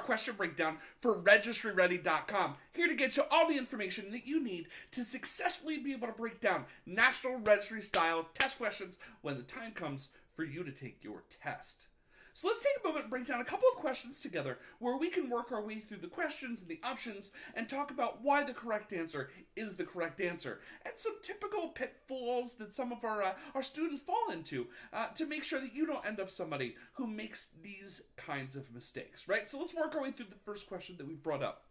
question breakdown for RegistryReady.com, here to get you all the information that you need to successfully be able to break down National Registry style test questions when the time comes for you to take your test. So let's take a moment and break down a couple of questions together where we can work our way through the questions and the options and talk about why the correct answer is the correct answer and some typical pitfalls that some of our students fall into to make sure that you don't end up somebody who makes these kinds of mistakes, right? So let's work our way through the first question that we've brought up.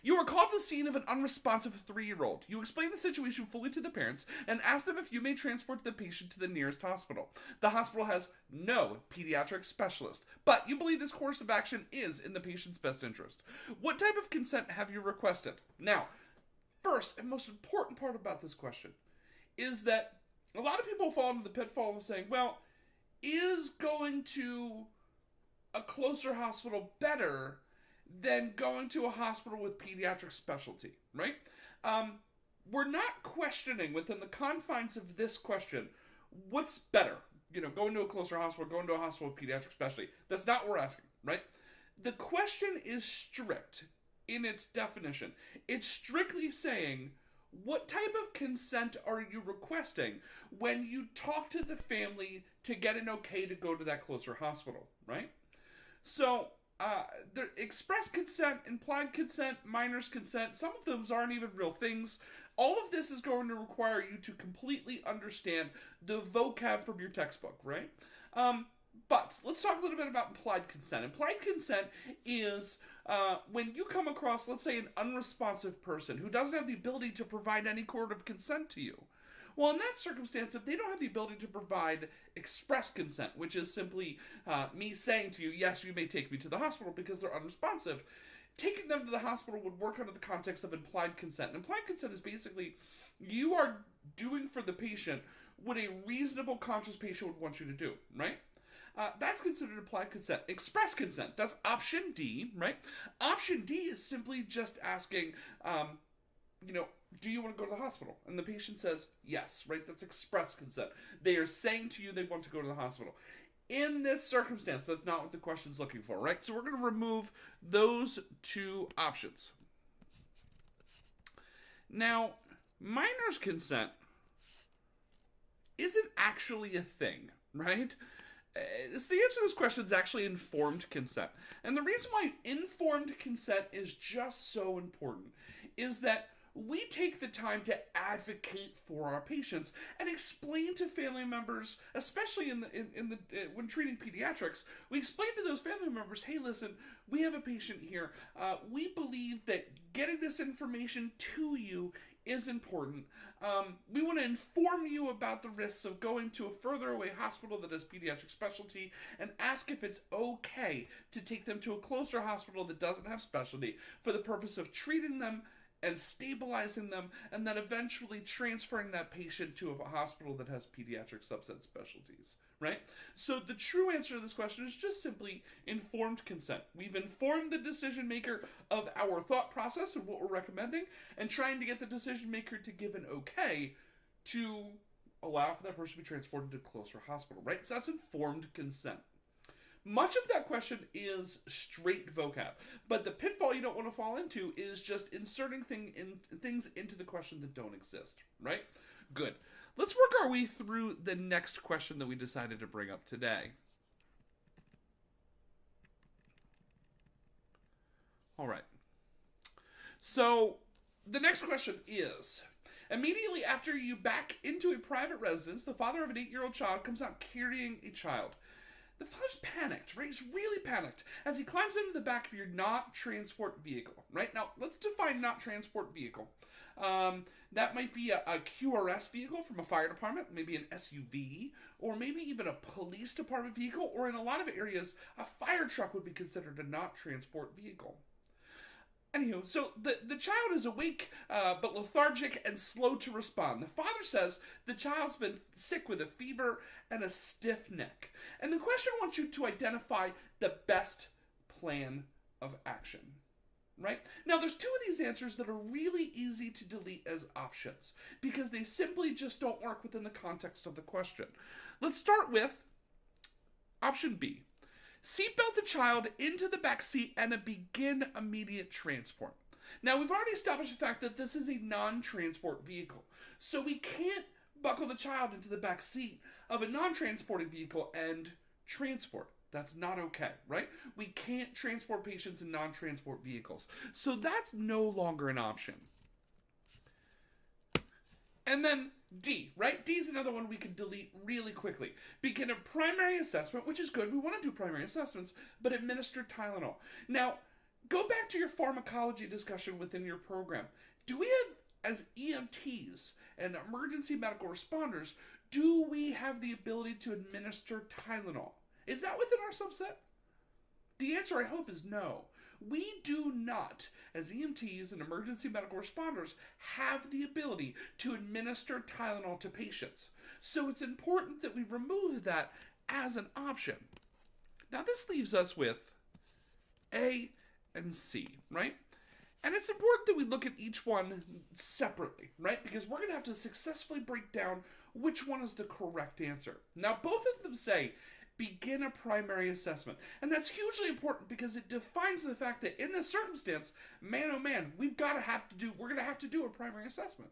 You are called to the scene of an unresponsive 3-year-old. You explain the situation fully to the parents and ask them if you may transport the patient to the nearest hospital. The hospital has no pediatric specialist, but you believe this course of action is in the patient's best interest. What type of consent have you requested? Now, first and most important part about this question is that a lot of people fall into the pitfall of saying, well, is going to a closer hospital better than going to a hospital with pediatric specialty, right? We're not questioning within the confines of this question, what's better? Going to a closer hospital, going to a hospital with pediatric specialty. That's not what we're asking, right? The question is strict in its definition. It's strictly saying, what type of consent are you requesting when you talk to the family to get an okay to go to that closer hospital, right? So, the express consent, implied consent, minor's consent, some of those aren't even real things. All of this is going to require you to completely understand the vocab from your textbook, right? But let's talk a little bit about implied consent. Implied consent is when you come across, let's say, an unresponsive person who doesn't have the ability to provide any sort of consent to you. Well, in that circumstance, if they don't have the ability to provide express consent, which is simply me saying to you, yes, you may take me to the hospital because they're unresponsive, taking them to the hospital would work under the context of implied consent. And implied consent is basically you are doing for the patient what a reasonable, conscious patient would want you to do, right? That's considered implied consent. Express consent, that's option D, right? Option D is simply just asking, do you want to go to the hospital? And the patient says yes, right? That's express consent. They are saying to you they want to go to the hospital. In this circumstance, that's not what the question's looking for, right? So we're going to remove those two options. Now, minor's consent isn't actually a thing, right? The answer to this question is actually informed consent. And the reason why informed consent is just so important is that we take the time to advocate for our patients and explain to family members, especially when treating pediatrics, we explain to those family members, hey, listen, we have a patient here. We believe that getting this information to you is important. We want to inform you about the risks of going to a further away hospital that has pediatric specialty and ask if it's okay to take them to a closer hospital that doesn't have specialty for the purpose of treating them and stabilizing them, and then eventually transferring that patient to a hospital that has pediatric subset specialties, right? So the true answer to this question is just simply informed consent. We've informed the decision maker of our thought process and what we're recommending, and trying to get the decision maker to give an okay to allow for that person to be transported to a closer hospital, right? So that's informed consent. Much of that question is straight vocab, but the pitfall you don't want to fall into is just inserting things into the question that don't exist, right? Good. Let's work our way through the next question that we decided to bring up today. All right. So the next question is, immediately after you back into a private residence, the father of an 8-year-old child comes out carrying a child. The father's panicked, right? He's really panicked as he climbs into the back of your not transport vehicle, right? Now, let's define not transport vehicle. That might be a QRS vehicle from a fire department, maybe an SUV, or maybe even a police department vehicle, or in a lot of areas, a fire truck would be considered a not transport vehicle. Anywho, so the child is awake, but lethargic and slow to respond. The father says the child's been sick with a fever and a stiff neck. And the question wants you to identify the best plan of action, right? Now, there's two of these answers that are really easy to delete as options because they simply just don't work within the context of the question. Let's start with option B. Seatbelt the child into the back seat and begin immediate transport. Now, we've already established the fact that this is a non-transport vehicle, so we can't buckle the child into the back seat of a non-transporting vehicle and transport. That's not okay, right? We can't transport patients in non-transport vehicles, so that's no longer an option. And then D, right? D is another one we can delete really quickly. Begin a primary assessment, which is good. We want to do primary assessments, but administer Tylenol. Now, go back to your pharmacology discussion within your program. Do we have, as EMTs and emergency medical responders, do we have the ability to administer Tylenol? Is that within our subset? The answer, I hope, is no. We do not, as EMTs and emergency medical responders, have the ability to administer Tylenol to patients. So it's important that we remove that as an option. Now this leaves us with A and C, right? And it's important that we look at each one separately, right? Because we're going to have to successfully break down which one is the correct answer. Now both of them say begin a primary assessment. And that's hugely important because it defines the fact that in this circumstance, man oh man, we're going to have to do a primary assessment.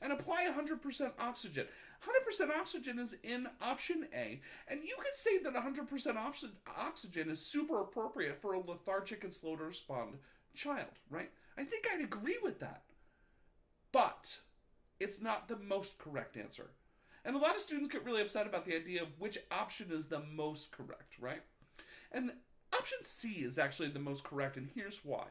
And apply 100% oxygen. 100% oxygen is in option A, and you could say that 100% oxygen is super appropriate for a lethargic and slow to respond child, right? I think I'd agree with that. But it's not the most correct answer. And a lot of students get really upset about the idea of which option is the most correct, right? And option C is actually the most correct, and here's why.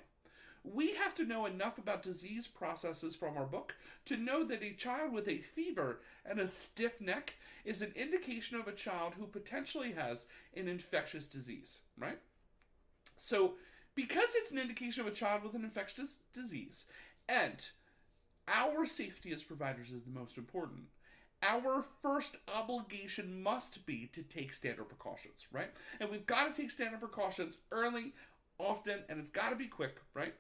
We have to know enough about disease processes from our book to know that a child with a fever and a stiff neck is an indication of a child who potentially has an infectious disease, right? So, because it's an indication of a child with an infectious disease, and our safety as providers is the most important, our first obligation must be to take standard precautions, right? And we've got to take standard precautions early, often, and it's got to be quick, right?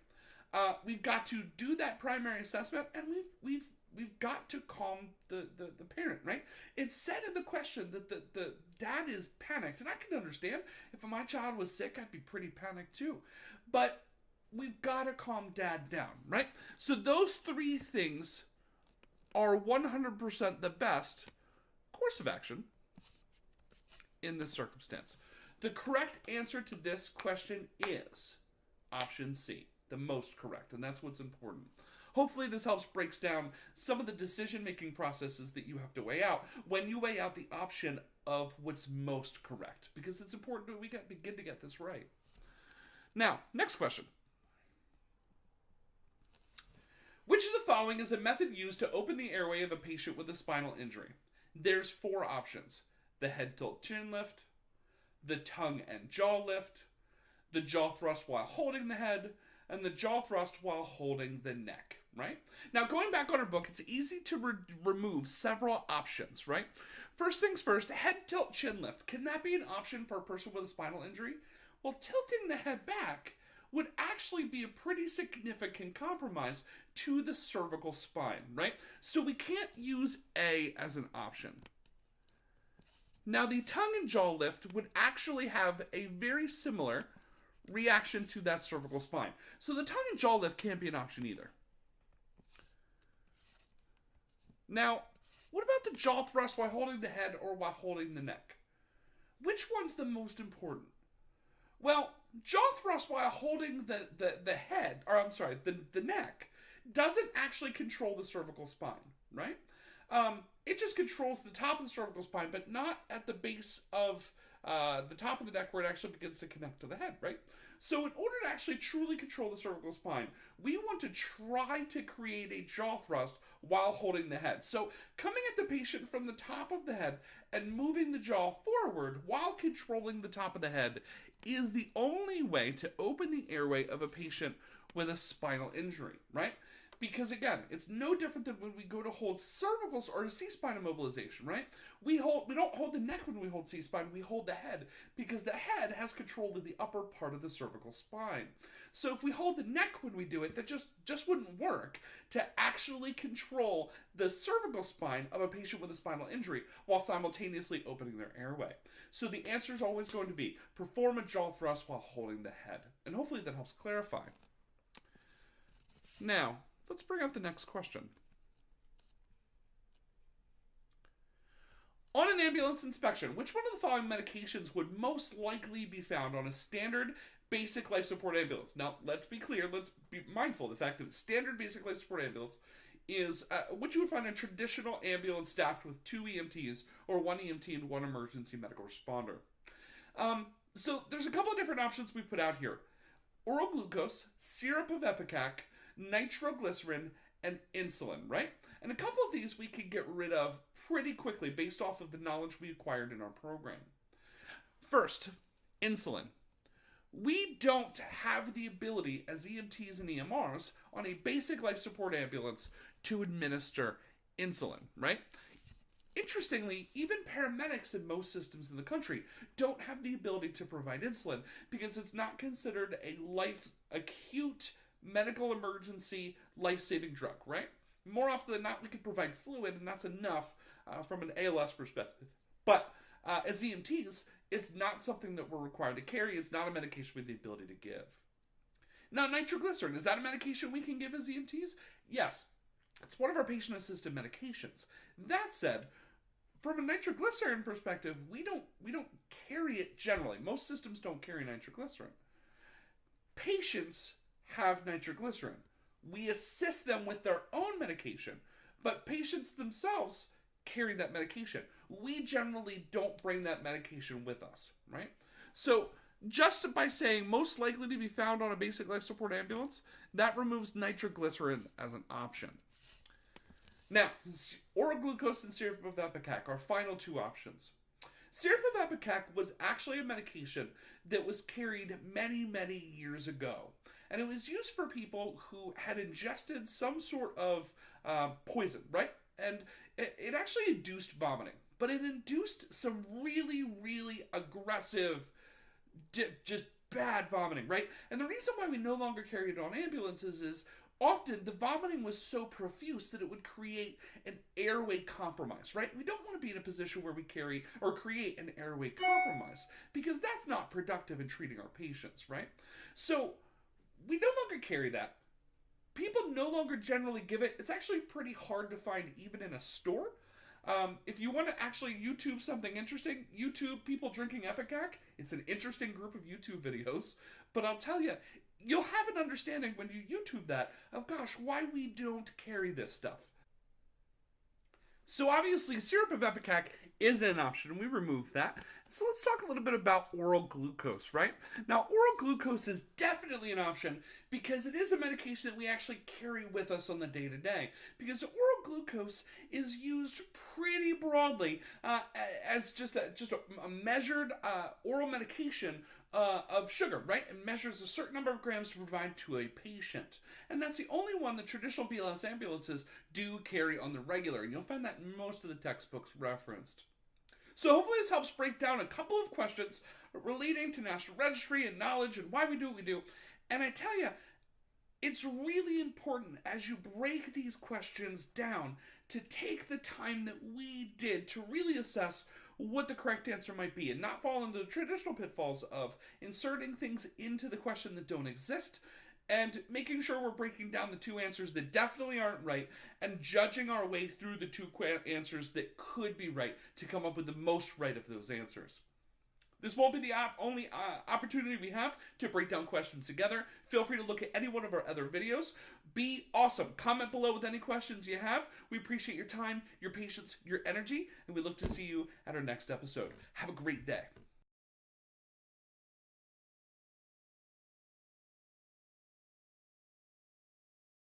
We've got to do that primary assessment, and we've got to calm the parent, right? It's said in the question that the dad is panicked, and I can understand. If my child was sick, I'd be pretty panicked too. But we've got to calm dad down, right? So those three things are 100% the best course of action in this circumstance. The correct answer to this question is option C, the most correct, and that's what's important. Hopefully this helps breaks down some of the decision-making processes that you have to weigh out when you weigh out the option of what's most correct, because it's important that we begin to get this right. Now, next question. Which of the following is a method used to open the airway of a patient with a spinal injury? There's 4 options. The head tilt chin lift, the tongue and jaw lift, the jaw thrust while holding the head, and the jaw thrust while holding the neck, right? Now, going back on our book, it's easy to remove several options, right? First things first, head tilt chin lift. Can that be an option for a person with a spinal injury? Well, tilting the head back would actually be a pretty significant compromise to the cervical spine, right? So we can't use A as an option. Now, the tongue and jaw lift would actually have a very similar reaction to that cervical spine. So the tongue and jaw lift can't be an option either. Now, what about the jaw thrust while holding the head or while holding the neck? Which one's the most important? Well, jaw thrust while holding the head, or I'm sorry, the neck, doesn't actually control the cervical spine, right? It just controls the top of the cervical spine, but not at the base of the top of the neck where it actually begins to connect to the head, right? So in order to actually truly control the cervical spine, we want to try to create a jaw thrust while holding the head. So coming at the patient from the top of the head and moving the jaw forward while controlling the top of the head is the only way to open the airway of a patient with a spinal injury, right? Because Because again, it's no different than when we go to hold cervicals or a C-spine immobilization, right? We don't hold the neck when we hold C-spine, we hold the head, because the head has control of the upper part of the cervical spine. So if we hold the neck when we do it, that just wouldn't work to actually control the cervical spine of a patient with a spinal injury while simultaneously opening their airway. So the answer is always going to be perform a jaw thrust while holding the head. And hopefully that helps clarify. Now, let's bring up the next question. On an ambulance inspection, which one of the following medications would most likely be found on a standard basic life support ambulance? Now, let's be clear, let's be mindful of the fact that standard basic life support ambulance is what you would find in a traditional ambulance staffed with 2 EMTs or 1 EMT and 1 emergency medical responder. So there's a couple of different options we put out here. Oral glucose, syrup of ipecac, nitroglycerin, and insulin, right? And a couple of these we can get rid of pretty quickly based off of the knowledge we acquired in our program. First, insulin. We don't have the ability as EMTs and EMRs on a basic life support ambulance to administer insulin, right? Interestingly, even paramedics in most systems in the country don't have the ability to provide insulin because it's not considered a acute medical emergency life-saving drug, right? More often than not, we can provide fluid, and that's enough from an ALS perspective. But as EMTs, it's not something that we're required to carry. It's not a medication we have the ability to give. Now, nitroglycerin, is that a medication we can give as EMTs? Yes. It's one of our patient-assisted medications. That said, from a nitroglycerin perspective, we don't carry it generally. Most systems don't carry nitroglycerin. Patients have nitroglycerin. We assist them with their own medication, but patients themselves carry that medication. We generally don't bring that medication with us, right? So just by saying most likely to be found on a basic life support ambulance, that removes nitroglycerin as an option. Now, oral glucose and syrup of ipecac, our final 2 options. Syrup of ipecac was actually a medication that was carried many, many years ago. And it was used for people who had ingested some sort of poison, right? And it actually induced vomiting. But it induced some really, really aggressive, just bad vomiting, right? And the reason why we no longer carry it on ambulances is often the vomiting was so profuse that it would create an airway compromise, right? We don't want to be in a position where we carry or create an airway compromise because that's not productive in treating our patients, right? So we no longer carry that. People no longer generally give it. It's actually pretty hard to find even in a store. If you want to actually YouTube something interesting, YouTube people drinking ipecac. It's an interesting group of YouTube videos. But I'll tell you, you'll have an understanding when you YouTube that of, gosh, why we don't carry this stuff. So obviously, syrup of ipecac isn't an option. We removed that. So let's talk a little bit about oral glucose, right? Now, oral glucose is definitely an option because it is a medication that we actually carry with us on the day-to-day. Because oral glucose is used pretty broadly as just a measured oral medication of sugar, right? It measures a certain number of grams to provide to a patient. And that's the only one that traditional BLS ambulances do carry on the regular. And you'll find that in most of the textbooks referenced. So hopefully this helps break down a couple of questions relating to National Registry and knowledge and why we do what we do. And I tell you, it's really important as you break these questions down to take the time that we did to really assess what the correct answer might be and not fall into the traditional pitfalls of inserting things into the question that don't exist and making sure we're breaking down the 2 answers that definitely aren't right and judging our way through the 2 answers that could be right to come up with the most right of those answers. This won't be the only opportunity we have to break down questions together. Feel free to look at any one of our other videos. Be awesome. Comment below with any questions you have. We appreciate your time, your patience, your energy, and we look to see you at our next episode. Have a great day.